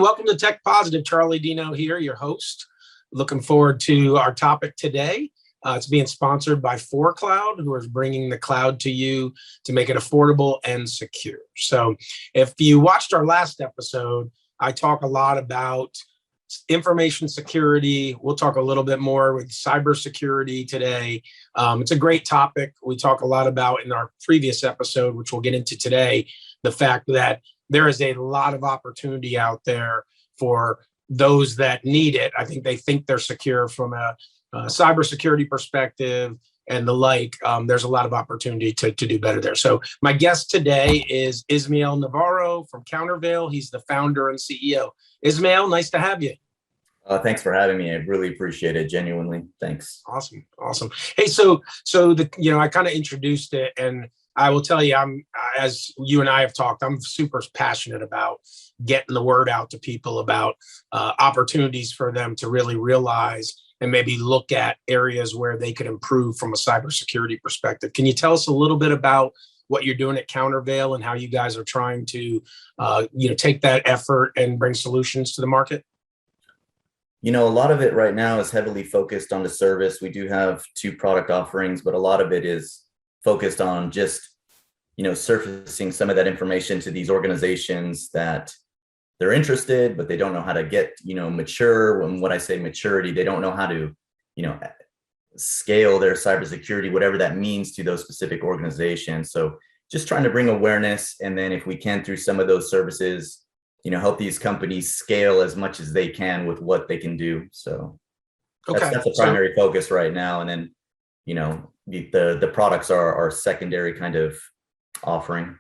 welcome to Tech Positive. Charlie Dino here, your host. Looking forward to our topic today. It's being sponsored by ForCloud, who is bringing the cloud to you to make it affordable and secure. So if you watched our last episode, I talk a lot about information security. We'll talk a little bit more with cybersecurity today. It's a great topic. We talk a lot about in our previous episode, which we'll get into today, the fact that there is a lot of opportunity out there for those that need it. I think they think they're secure from a cybersecurity perspective and the like. There's a lot of opportunity to do better there. So my guest today is Ismael Navarro from Countervail. He's the founder and CEO. Ismael, nice to have you. Thanks for having me. I really appreciate it. Genuinely. Thanks. Awesome. Hey, so I kind of introduced it, and I will tell you, as you and I have talked, I'm super passionate about getting the word out to people about opportunities for them to really realize and maybe look at areas where they could improve from a cybersecurity perspective. Can you tell us a little bit about what you're doing at Countervail and how you guys are trying to, take that effort and bring solutions to the market? A lot of it right now is heavily focused on the service. We do have 2 product offerings, but a lot of it is focused on just, surfacing some of that information to these organizations that they're interested, but they don't know how to get, mature. And when I say maturity, they don't know how to, scale their cybersecurity, whatever that means to those specific organizations. So just trying to bring awareness. And then if we can, through some of those services, help these companies scale as much as they can with what they can do. So that's the primary focus right now. And then, the products are our secondary kind of offering.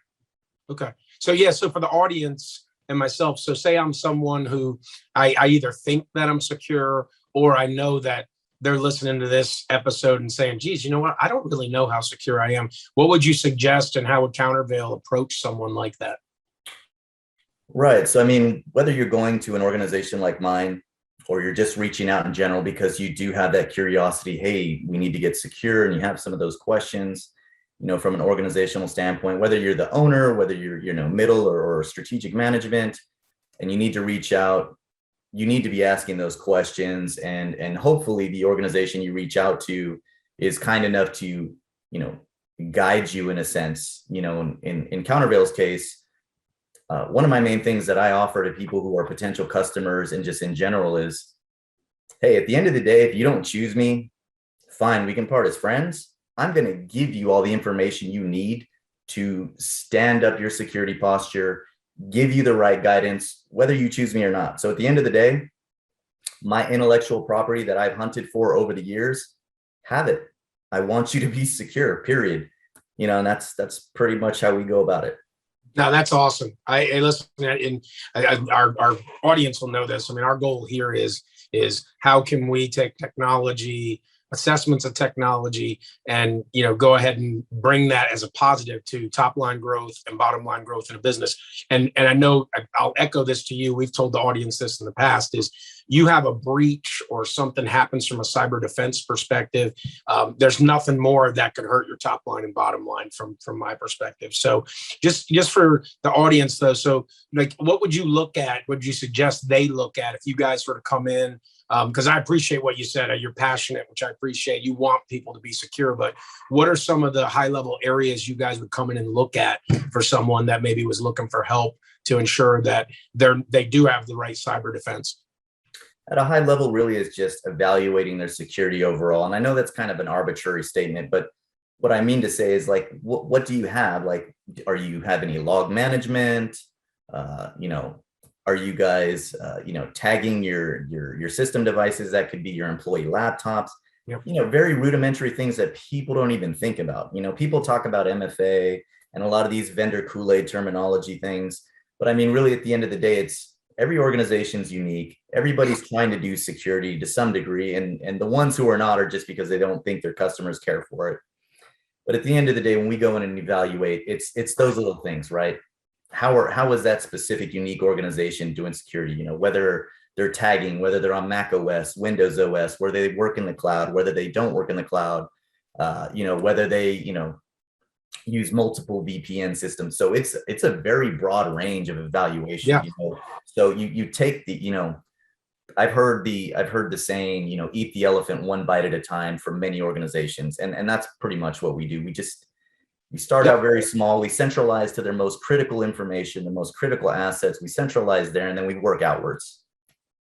Okay. So for the audience and myself, so say I'm someone who I either think that I'm secure, or I know that they're listening to this episode and saying, geez, you know what? I don't really know how secure I am. What would you suggest, and how would Countervail approach someone like that? Right. So, whether you're going to an organization like mine, or you're just reaching out in general because you do have that curiosity, hey, we need to get secure, and you have some of those questions, from an organizational standpoint, whether you're the owner, whether you're, middle or strategic management, and you need to reach out, you need to be asking those questions, and hopefully the organization you reach out to is kind enough to, guide you in a sense. In Countervail's case, one of my main things that I offer to people who are potential customers and just in general is, hey, at the end of the day, if you don't choose me, fine, we can part as friends. I'm going to give you all the information you need to stand up your security posture, give you the right guidance, whether you choose me or not. So at the end of the day, my intellectual property that I've hunted for over the years, have it. I want you to be secure, period. And that's pretty much how we go about it. Now that's awesome. I listen, and our audience will know this. Our goal here is how can we take technology, assessments of technology, and go ahead and bring that as a positive to top line growth and bottom line growth in a business. And I know I'll echo this to you. We've told the audience this in the past: is you have a breach or something happens from a cyber defense perspective, there's nothing more that could hurt your top line and bottom line from my perspective. So just for the audience though, so what would you look at? Would you suggest they look at if you guys were to come in? Because I appreciate what you said. You're passionate, which I appreciate. You want people to be secure, but what are some of the high level areas you guys would come in and look at for someone that maybe was looking for help to ensure that they do have the right cyber defense? At a high level, really is just evaluating their security overall. And I know that's kind of an arbitrary statement, but what I mean to say is what do you have? Are you have any log management? Are you guys, tagging your system devices? That could be your employee laptops. Yep. Very rudimentary things that people don't even think about. People talk about MFA and a lot of these vendor Kool-Aid terminology things. But really, at the end of the day, it's every organization's unique. Everybody's trying to do security to some degree. And the ones who are not are just because they don't think their customers care for it. But at the end of the day, when we go in and evaluate, it's those little things, right? How is that specific unique organization doing security? Whether they're tagging, whether they're on Mac OS, Windows OS, whether they work in the cloud, whether they don't work in the cloud, whether they, use multiple VPN systems. So it's a very broad range of evaluation. Yeah. You know, so you take the, you know, I've heard the saying, you know, eat the elephant one bite at a time for many organizations, and that's pretty much what we do. We start Yep. out very small. We centralize to their most critical information, the most critical assets. We centralize there, and then we work outwards.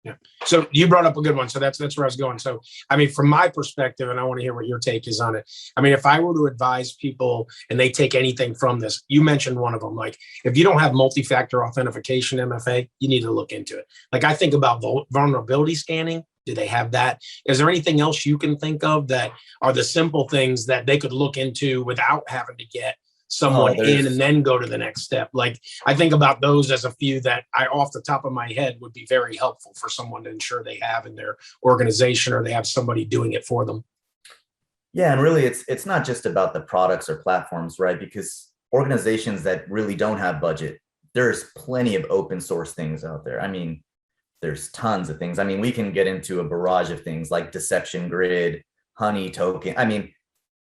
Yeah. So you brought up a good one. So that's where I was going. So, I mean, from my perspective, and I want to hear what your take is on it. I mean, if I were to advise people and they take anything from this, you mentioned one of them, like if you don't have multi-factor authentication MFA, you need to look into it. Like I think about vulnerability scanning. Do they have that? Is there anything else you can think of that are the simple things that they could look into without having to get someone in and then go to the next step? Like I think about those as a few that I off the top of my head would be very helpful for someone to ensure they have in their organization, or they have somebody doing it for them. Yeah, and really it's not just about the products or platforms, right? Because organizations that really don't have budget, there's plenty of open source things out there. I mean, there's tons of things. I mean, we can get into a barrage of things like Deception Grid, Honey Token. I mean,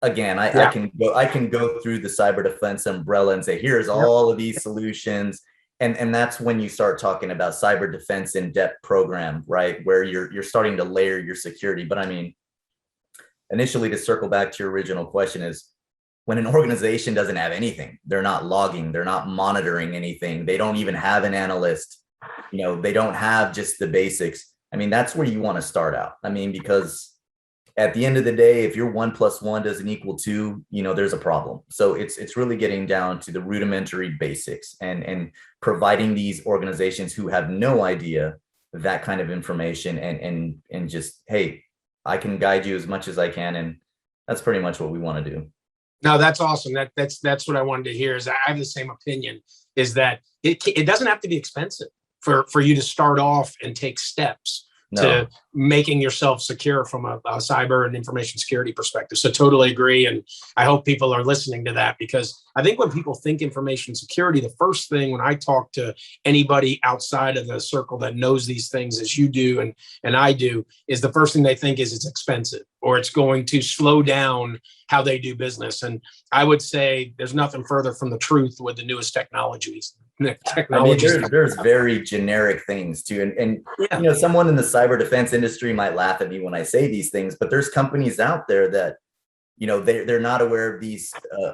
again, I can go through the cyber defense umbrella and say, here's all of these solutions. And that's when you start talking about cyber defense in-depth program, right? Where you're starting to layer your security. But I mean, initially, to circle back to your original question, is when an organization doesn't have anything, they're not logging, they're not monitoring anything, they don't even have an analyst, you know, they don't have just the basics. I mean, that's where you want to start out. I mean, because at the end of the day, if your 1 + 1 doesn't equal 2, you know, there's a problem. So it's really getting down to the rudimentary basics and providing these organizations who have no idea that kind of information and just, hey, I can guide you as much as I can. And that's pretty much what we want to do. No, that's awesome. That's what I wanted to hear. Is I have the same opinion. Is that it doesn't have to be expensive for you to start off and take steps to making yourself secure from a cyber and information security perspective. So totally agree. And I hope people are listening to that, because I think when people think information security, the first thing when I talk to anybody outside of the circle that knows these things as you do and I do, is the first thing they think is it's expensive or it's going to slow down how they do business. And I would say there's nothing further from the truth with the newest technologies. I mean, there's very generic things too. And you know, someone in the cyber defense industry might laugh at me when I say these things, but there's companies out there that, you know, they're not aware of these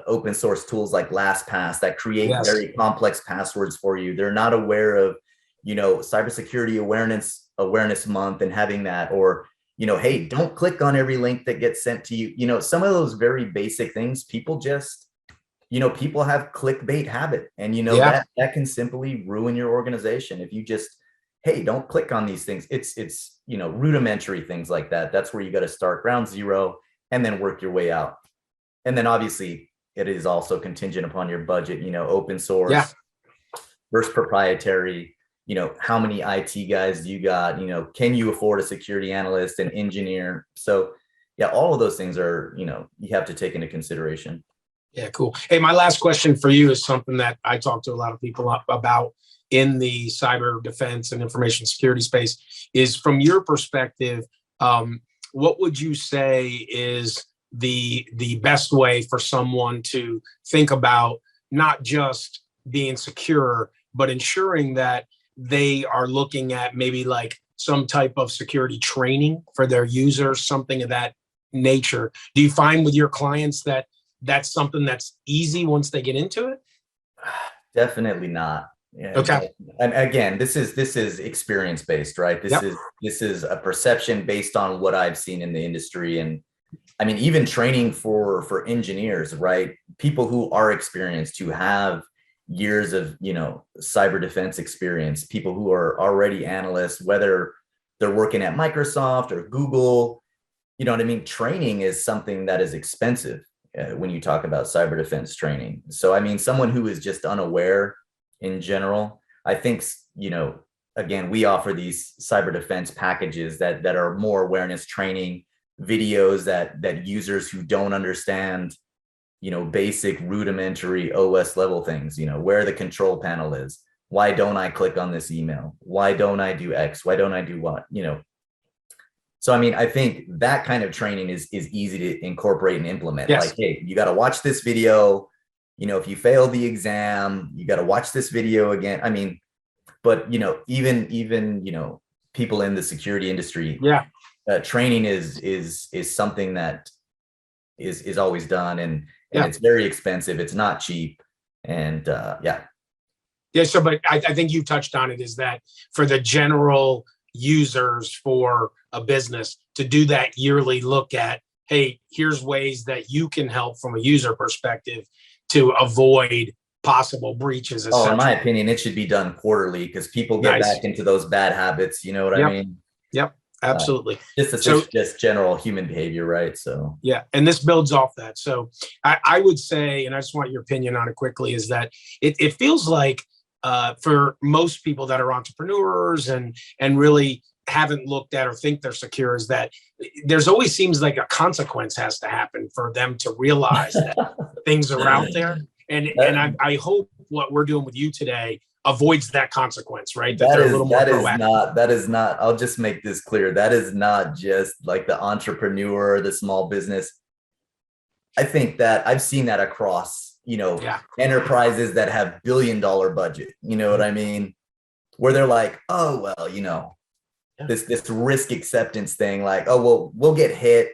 open source tools like LastPass that create very complex passwords for you. They're not aware of, you know, cybersecurity awareness month and having that, or, you know, hey, don't click on every link that gets sent to you. You know, some of those very basic things, people just, you know, people have clickbait habit, and you know that can simply ruin your organization if you just, hey, don't click on these things. It's you know, rudimentary things like that. That's where you got to start ground zero and then work your way out. And then obviously it is also contingent upon your budget, you know, open source versus proprietary, you know, how many IT guys do you got, you know, can you afford a security analyst, an engineer? So yeah, all of those things are, you know, you have to take into consideration. Yeah, cool. Hey, my last question for you is something that I talk to a lot of people about in the cyber defense and information security space. Is from your perspective, what would you say is the best way for someone to think about not just being secure, but ensuring that they are looking at maybe like some type of security training for their users, something of that nature? Do you find with your clients that that's something that's easy once they get into it? Definitely not. Yeah. Okay. And again, this is experience based, right? This is a perception based on what I've seen in the industry. And I mean, even training for engineers, right? People who are experienced, who have years of, you know, cyber defense experience, people who are already analysts, whether they're working at Microsoft or Google, you know what I mean? Training is something that is expensive when you talk about cyber defense training. So, I mean, someone who is just unaware in general, I think, you know, again, we offer these cyber defense packages that are more awareness training videos that users who don't understand, you know, basic rudimentary OS level things, you know, where the control panel is, why don't I click on this email, why don't I do X, why don't I do what, you know. So, I mean, I think that kind of training is easy to incorporate and implement. Like, hey, you got to watch this video, if you fail the exam, you got to watch this video again. I mean, but even people in the security industry, Yeah. Training is something that is always done, and Yeah. it's very expensive. It's not cheap, and yeah. Yeah. So, but I think you touched on it, is that for the general users for a business to do that yearly look at, hey, here's ways that you can help from a user perspective to avoid possible breaches. Oh, in my opinion, it should be done quarterly, because people get Nice. back into those bad habits. You know what I Yep. mean? Yep. Absolutely. Just general human behavior, right? So Yeah, and this builds off that. So I would say, and I just want your opinion on it quickly, is that it feels like for most people that are entrepreneurs and really haven't looked at or think they're secure, is that there's always seems like a consequence has to happen for them to realize that things are out there. And I hope what we're doing with you today avoids that consequence, right? That they're a little more proactive. That is not, I'll just make this clear. That is not just like the entrepreneur, the small business. I think that I've seen that across, Yeah. enterprises that have billion-dollar budget. You know what I mean? Where they're like, oh, well, Yeah. this risk acceptance thing, like, oh, well, we'll get hit.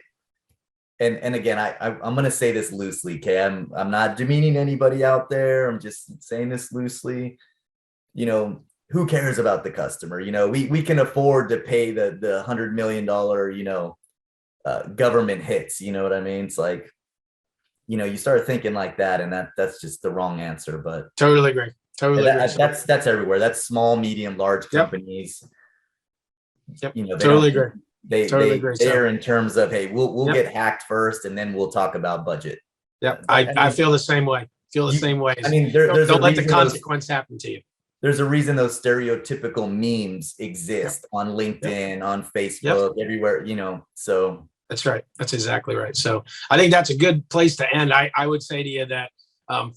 And again, I'm going to say this loosely, okay? I'm not demeaning anybody out there. I'm just saying this loosely. Who cares about the customer? We can afford to pay the $100 million, government hits. You know what I mean? It's like, you start thinking like that, and that's just the wrong answer. But Totally agree. Totally agree. That's everywhere. That's small, medium, large companies. Yep. Totally agree. They are in terms of, hey, we'll get hacked first, and then we'll talk about budget. Yeah, I feel the same way. Same way. I mean, there's don't let the consequence happen to you. There's a reason those stereotypical memes exist on LinkedIn, on Facebook, everywhere, so. That's right. That's exactly right. So I think that's a good place to end. I would say to you that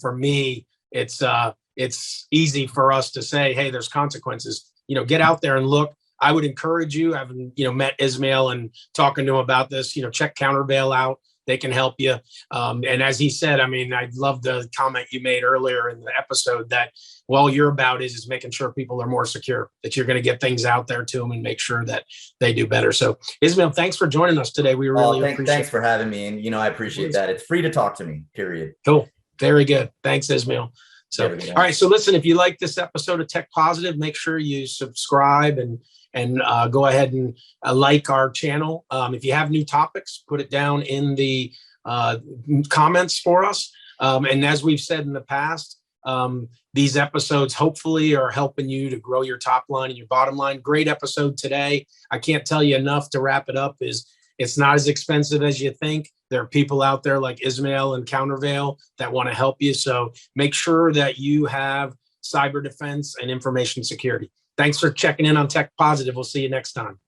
for me, it's easy for us to say, hey, there's consequences, get out there and look. I would encourage you, having, met Ismail and talking to him about this, check Countervail out. They can help you. And as he said, I mean, I love the comment you made earlier in the episode that all you're about is making sure people are more secure, that you're going to get things out there to them and make sure that they do better. So Ismail, thanks for joining us today. We really appreciate it. Thanks for having me. And, I appreciate that. It's free to talk to me, period. Cool. Very good. Thanks, Ismail. So, all right. So listen, if you like this episode of Tech Positive, make sure you subscribe and go ahead and like our channel. If you have new topics, put it down in the comments for us. And as we've said in the past, these episodes hopefully are helping you to grow your top line and your bottom line. Great episode today. I can't tell you enough to wrap it up. It's not as expensive as you think. There are people out there like Ismail and Countervail that want to help you. So make sure that you have cyber defense and information security. Thanks for checking in on Tech Positive. We'll see you next time.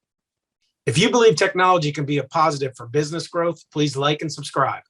If you believe technology can be a positive for business growth, please like and subscribe.